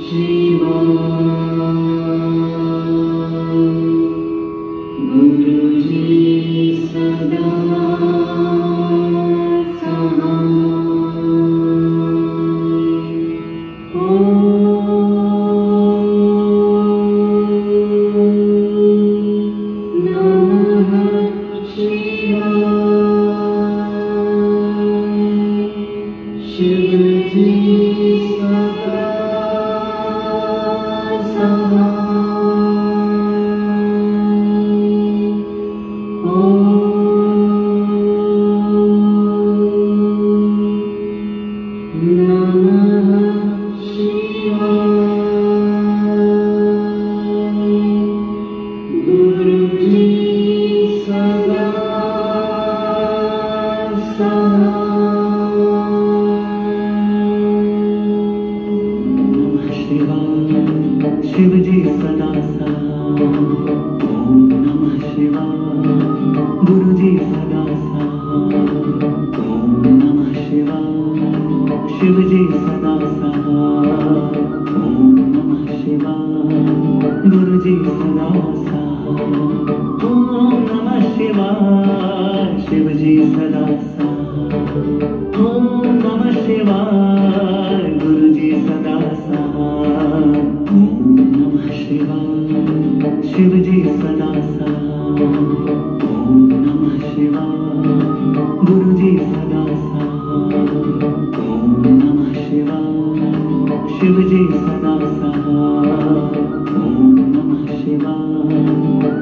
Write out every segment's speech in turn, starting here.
Shiva शिवाय शिव जी सदा साथ। ओम नमः शिवाय गुरु जी सदा साथ। ओम नमः शिवाय शिव जी सदा साथ। ओम नमः शिवाय गुरु जी सदा साथ। ओम नमः शिवाय शिव जी सदा साथ। ओम नमः शिवाय गुरु जी सदा साथ। ओम नमः शिवाय शिव जी सदा साथ। ओम नमः शिवाय गुरु जी सदा साथ। ओम नमः शिवाय शिव जी सदा साथ। ओम नमः शिवाय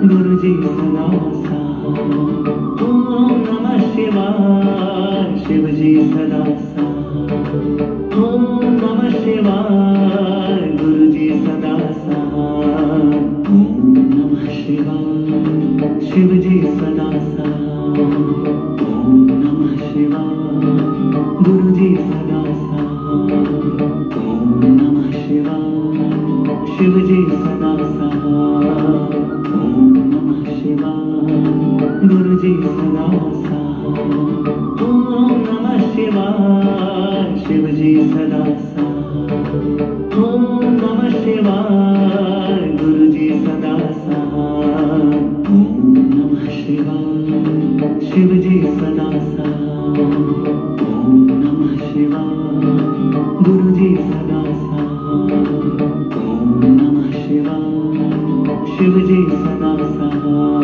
गुरु जी सदा साथ। ओम नमः शिवाय शिव जी सदा साथ। ओम नमः शिवाय गुरु जी सदा साथ। ओम नमः शिवाय शिव जी सदा साथ। ओम नमः शिवाय गुरु जी सदा साथ। ओम नमः शिवाय शिव जी सदा साथ। ओम नमः शिवाय गुरु जी सदा साथ। ओम नमः शिवाय शिव जी सदा साथ। ओम नमः शिवाय गुरु जी सदा साथ। ओम नमः शिवाय शिव जी सदा साथ। ओम नमः शिवाय गुरु जी सदा साथ। ओम नमः शिवाय शिव जी सदा साथ।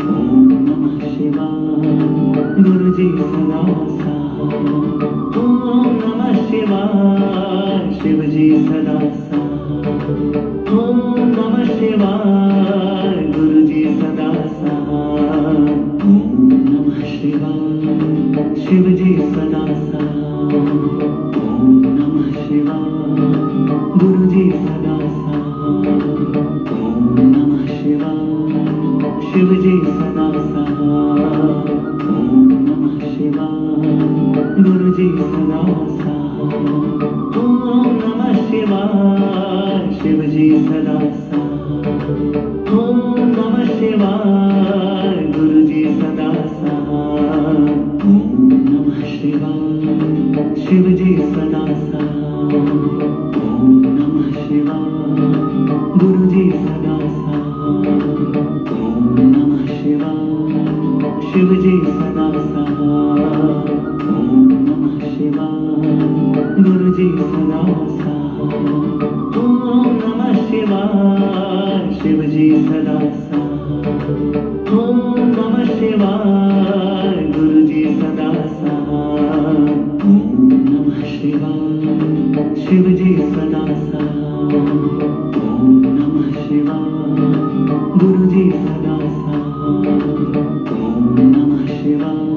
ओम नमः शिवाय गुरु जी सदा साथ। ओम नमः शिवाय शिव जी सदा साथ। ओम नमः शिवाय गुरु जी सदा साथ। ओम नमः शिवाय शिव जी सदा साथ। ओम नमः शिवाय गुरु जी सदा साथ। ओम नमः शिवाय शिव जी सदा साथ। ओम नमः शिवाय गुरु जी सदा साथ। ओम नमः शिवाय शिव जी सदा साथ। ओम नमः शिवाय गुरु जी सदा साथ। ओम नमः शिवाय शिव जी सदा साथ। ओम नमः शिवाय गुरु जी सदा साथ। ओम नमः शिवाय शिव जी सदा साथ। ओम नमः शिवाय गुरु जी सदा साथ। ओम नमः शिवाय शिव जी सदा साथ। ओम नमः शिवाय गुरु जी सदा साथ। ओम नमः शिवाय शिव जी सदा साथ। ओम नमः शिवाय गुरु जी सदा साथ। ओम नमः शिवाय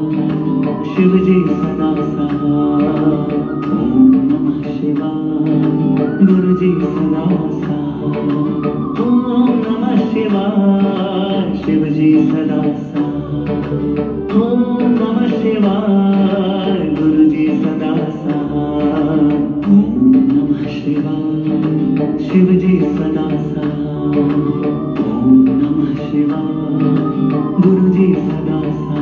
शिव जी सदा साथ। ओम नमः शिवाय गुरु जी सदा साथ। ओम नमः शिवाय शिव जी सदा साथ। ओम नमः शिवाय गुरु जी सदा साथ। ओम नमः शिवाय शिव जी सदा साथ। ओम नमः शिवाय गुरु जी सदा साथ।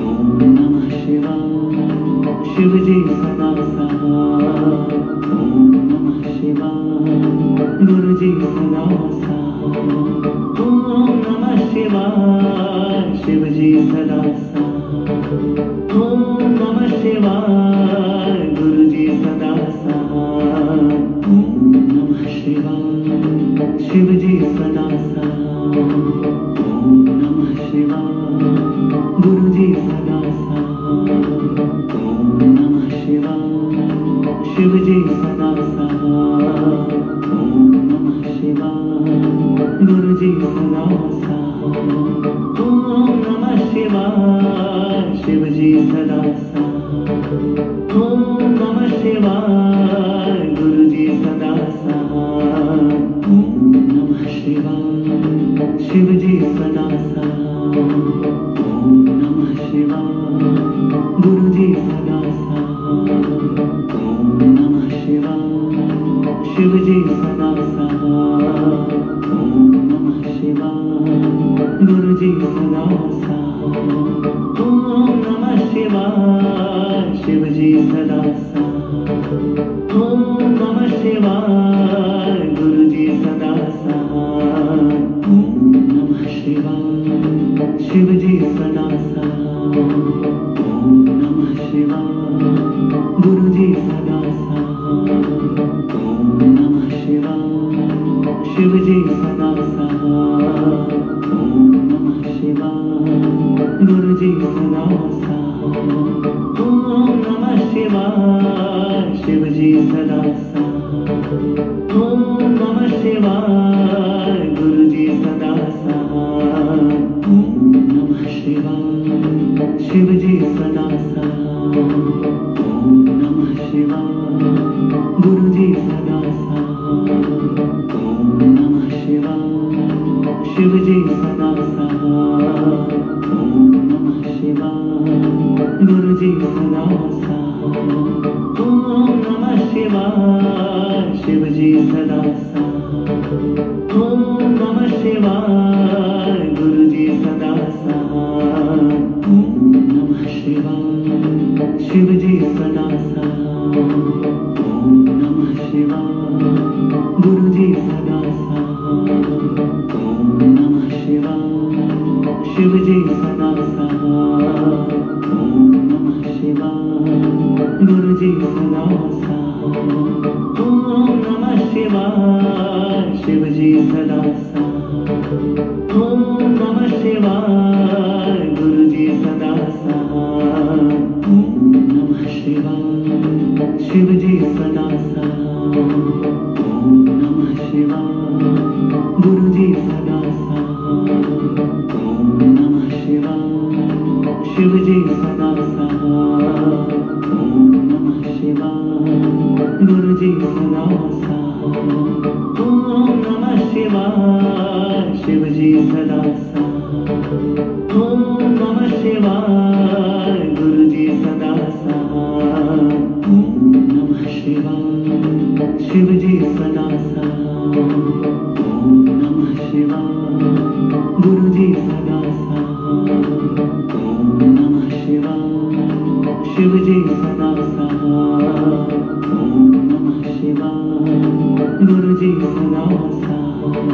ओम नमः शिवाय शिव जी सदा साथ। ओम नमः शिवाय गुरु जी सदा साथ। ओम नमः शिवाय शिव जी सदा साथ। ओम नमः शिवाय गुरु जी सदा साथ। ओम नमः शिवाय शिव जी सदा साथ। ओम नमः शिवाय गुरु जी सदा साथ। ओम नमः शिवाय शिव जी सदा साथ। ओम नमः शिवाय गुरु जी सदा साथ। ओम नमः शिवाय शिव जी सदा साथ। ओम नमः शिवाय गुरु जी सदा साथ। ओम नमः शिवाय शिव जी सदा सहाय। ओम नमः शिवाय। गुरु जी सदा सहाय। ओम नमः शिवाय। शिव जी सदा सहाय। ओम नमः शिवाय। गुरु जी सदा सहाय। ओम नमः शिवाय। शिव जी सदा सहाय। ओम नमः शिवाय। गुरु जी सदा सहाय। ओम नमः शिवाय। शिव जी सदा सहाय। ओम नमः शिवाय। गुरु जी सदा सहाय। ओम नमः शिवाय। शिव जी सदा सहाय। ओम नमः शिवाय। गुरु जी सदा सहाय। ओम नमः शिवाय। शिव जी सदा सहाय। ओम नमः शिवाय। गुरु जी सदा सहाय। ओम नमः शिवाय। शिव जी सदा सहाय। ओम नमः शिवाय। गुरु जी सदा सहाय। ओम नमः शिवाय। शिव जी सदा सहाय। ओम नमः शिवाय। गुरु जी सदा सहाय। ओम नमः शिवाय। शिव जी सदा सहाय। ओम नमः शिवाय। गुरु जी सदा सहाय। ओम नमः शिवाय। शिव जी सदा सहाय। ओम नमः शिवाय। गुरु जी सदा सहाय। ओम नमः शिवाय। शिव जी सदा सहाय। ओम नमः शिवाय। गुरु जी सदा सहाय। ओम नमः शिवाय। शिव जी सदा सहाय। ओम नमः शिवाय। गुरु जी सदा सहाय। ओम नमः शिवाय। शिव जी सदा सहाय। ओम नमः शिवाय। गुरु जी सदा सहाय। ओम नमः शिवाय। शिव जी सदा सहाय। ओम नमः शिवाय। गुरु जी सदा सहाय। ओम नमः शिवाय। शिव जी सदा सहाय। ओम नमः शिवाय। गुरु जी सदा सहाय। ओम नमः शिवाय। शिव जी सदा सहाय। ओम नमः शिवाय। गुरु जी सदा सहाय।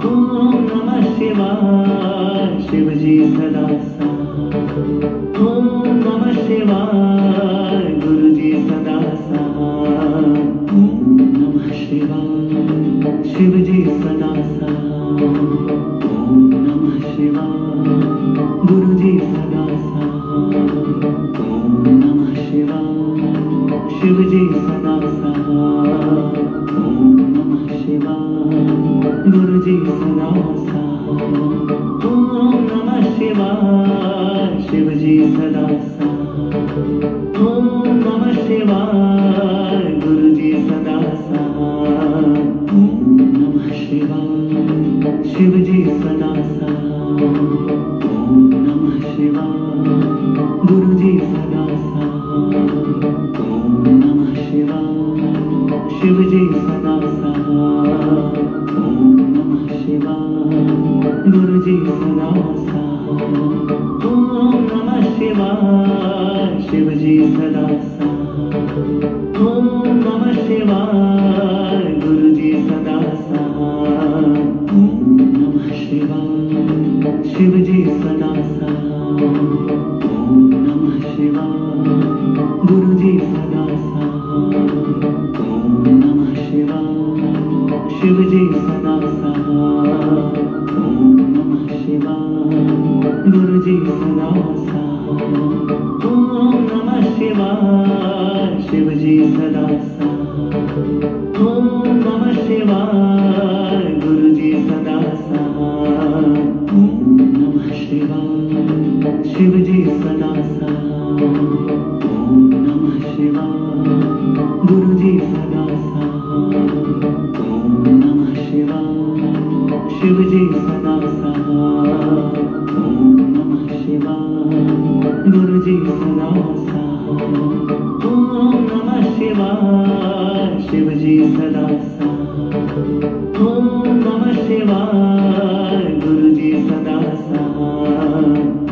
ओम नमः शिवाय। शिव जी सदा सहाय। ओम नमः शिवाय। गुरु जी सदा सहाय। ओम नमः शिवाय। शिव जी सदा सहाय। ओम नमः शिवाय। गुरु जी सदा सहाय। ओम नमः शिवाय। शिव जी सदा सहाय। ओम नमः शिवाय। गुरु जी सदा सहाय। ओम नमः शिवाय। शिव जी सदा सहाय। ओम नमः शिवाय। गुरु जी सदा सहाय। ओम नमः शिवाय। शिव जी सदा सहाय। ओम नमः शिवाय। गुरु जी सदा सहाय। ओम नमः शिवाय। शिव जी सदा सहाय। ओम नमः शिवाय। गुरु जी सदा सहाय। ओम नमः शिवाय। शिव जी सदा सहाय। ओम नमः शिवाय। गुरु जी सदा सहाय। ओम नमः शिवाय। शिव जी सदा सहाय। ओम नमः शिवाय। गुरु जी सदा सहाय। ओम नमः शिवाय। शिव जी सदा सहाय। ओम नमः शिवाय। गुरु जी सदा सहाय। ओम नमः शिवाय। शिव जी सदा सहाय। ओम नमः शिवाय। गुरु जी सदा सहाय। ओम नमः शिवाय। शिव जी सदा सहाय। ओम नमः शिवाय। गुरु जी सदा सहाय। ओम नमः शिवाय। शिव जी सदा सहाय। ओम नमः शिवाय। गुरु जी सदा सहाय। ओम नमः शिवाय। शिव जी सदा साथ। ओम नमः शिवाय गुरु जी सदा साथ।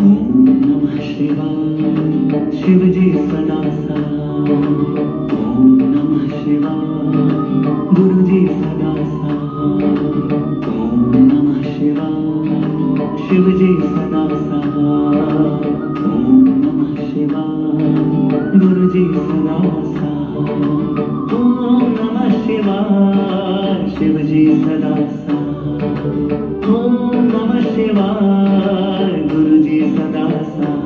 ओम नमः शिवाय शिव जी सदा साथ। ओम नमः शिवाय गुरु जी सदा साथ। ओम नमः शिवाय शिव जी सदा साथ। ओम नमः शिवाय गुरु जी सदा साथ। ओम नमः शिवाय शिव जी सदा साथ। ओम नमः शिवाय गुरु जी सदा साथ।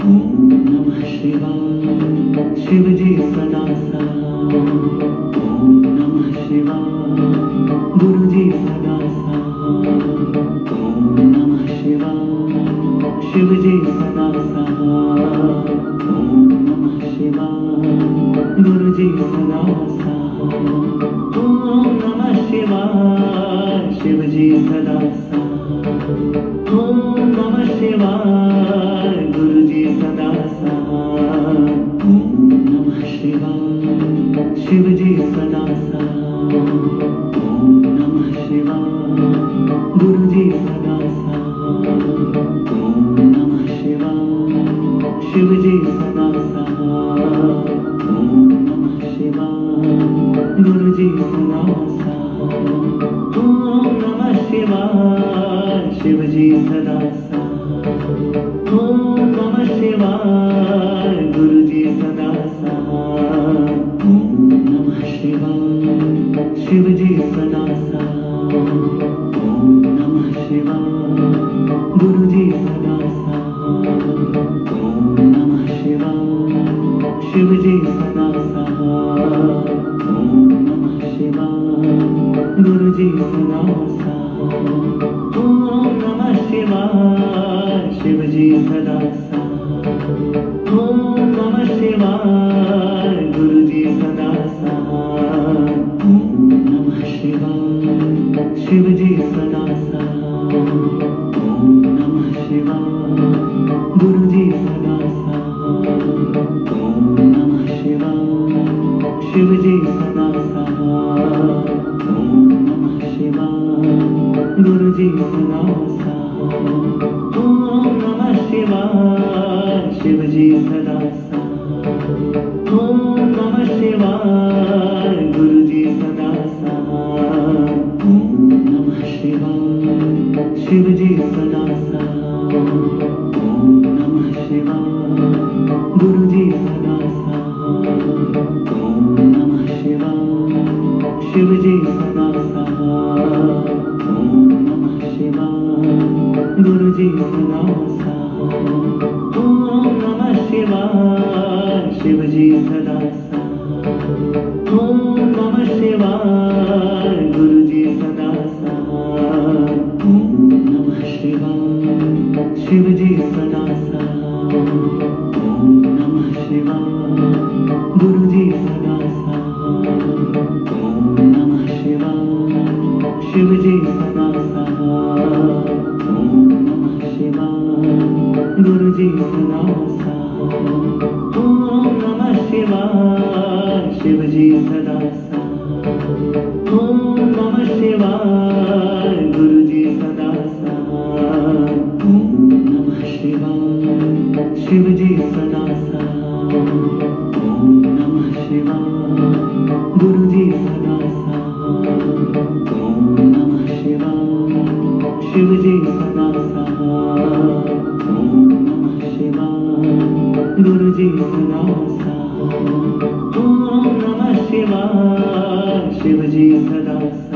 ओम नमः शिवाय शिव जी सदा साथ। ओम नमः शिवाय गुरु जी सदा साथ। ओम नमः शिवाय शिव जी सदा साथ। ओम नमः शिवाय गुरु जी सदा साथ। ओम नमः शिवाय शिव जी सदा साथ। ओम नमः शिवाय गुरु जी सदा साथ। ओम नमः शिवाय शिव जी सदा साथ। ओम नमः शिवाय गुरु जी सदा साथ। ओम नमः शिवाय शिव जी सदा साथ। ओम नमः शिवाय गुरु जी सदा साथ। ओम नमः शिवाय शिव जी सदा साथ। ओम नमः शिवाय गुरु जी सदा साथ। ओम नमः शिवाय शिव जी सदा साथ। ओम नमः शिवाय गुरु जी सदा साथ। ओम नमः शिवाय शिव जी सदा साथ। ओम नमः शिवाय गुरु जी सदा साथ। ओम नमः शिवाय शिव जी सदा साथ। ओम नमः शिवाय गुरु जी सदा साथ। ओम नमः शिवाय शिव जी सदा साथ। ओम नमः शिवाय गुरु जी सदा साथ। ओम नमः शिवाय शिव जी सदा साथ। ओम नमः शिवाय गुरु जी सदा साथ। ओम नमः शिवाय शिव जी सदा साथ। ओम नमः शिवाय गुरु जी सदा साथ। ओम नमः शिवाय शिव जी सदा साथ। ओम नमः शिवाय गुरु जी सदा साथ। ओम नमः शिवाय शिव जी सदा साथ। ओम नमः शिवाय गुरु जी सदा साथ। ओम नमः शिवाय शिव जी सदा साथ। ओम नमः शिवाय गुरु जी सदा साथ। ओम नमः शिवाय शिव जी सदा साथ। ओम नमः शिवाय गुरु जी सदा साथ। ओम नमः शिवाय शिव जी सदा साथ। ओम नमः शिवाय गुरु जी सदा साथ। ओम नमः शिवाय शिव जी सदा साथ। ओम नमः शिवाय गुरु जी सदा साथ। ओम नमः शिवाय शिव जी सदा साथ। ओम नमः शिवाय गुरु जी सदा साथ। ओम नमः शिवाय शिव जी सदा साथ। ओम नमः शिवाय गुरु जी सदा साथ। ओम नमः शिवाय शिव जी सदा साथ।